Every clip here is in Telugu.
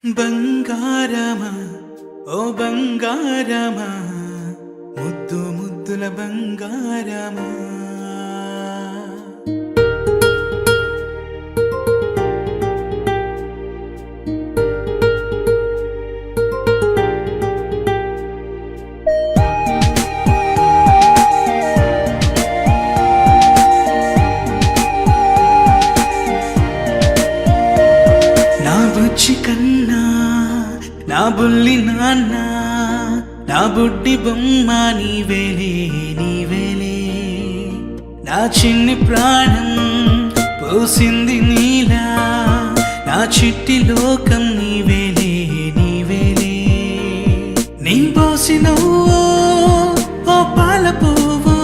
బంగారమా ఓ బంగారమా ముద్దు ముద్దుల బంగారమా నా బుజ్జి కన్నా నా బుల్లి నాన్న నా బుడ్డి బొమ్మ నీవేలే నీవేలే నా చిన్ని ప్రాణం పోసింది నీలా నా చిట్టి లోకం నీవేలే నీవేలే నీ పోసినవో ఓ పాల పువ్వు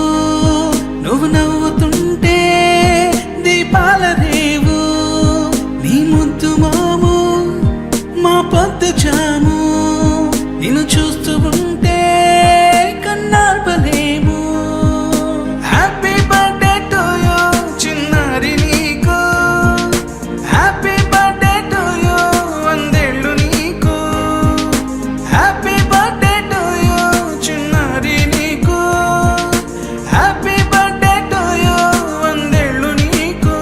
నువ్వు నవ్వుతుంటే దీపాల రేవు నీ ముద్దు మాము మా పొద్దు జాము నిన్ను చూస్తూ ఉంటే కన్నార్పలేము. హ్యాపీ బర్త్డే టు యూ చిన్నారి నీకు, హ్యాపీ బర్త్డే టు యూ వందేళ్ళు నీకు, హ్యాపీ బర్త్డే టు యూ చిన్నారి నీకు, హ్యాపీ బర్త్డే టు యూ వందేళ్ళు నీకు.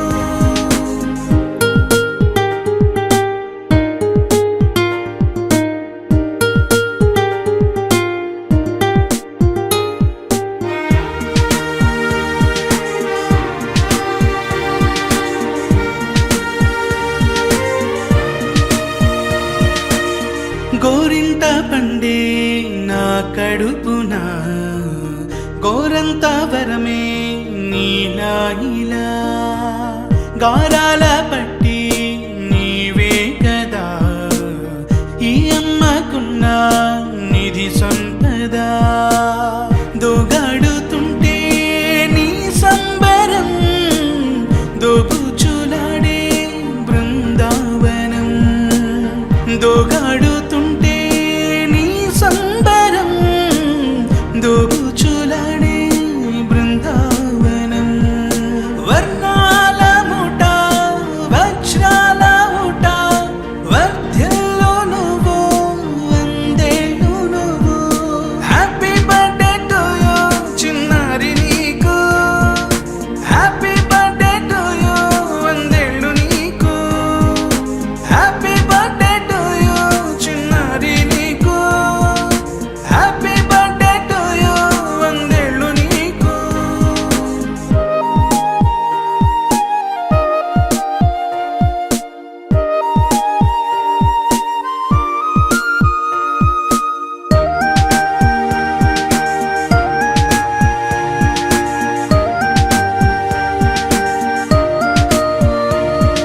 గోరింట పండే నా కడుపున గోరంత వరమే నీలా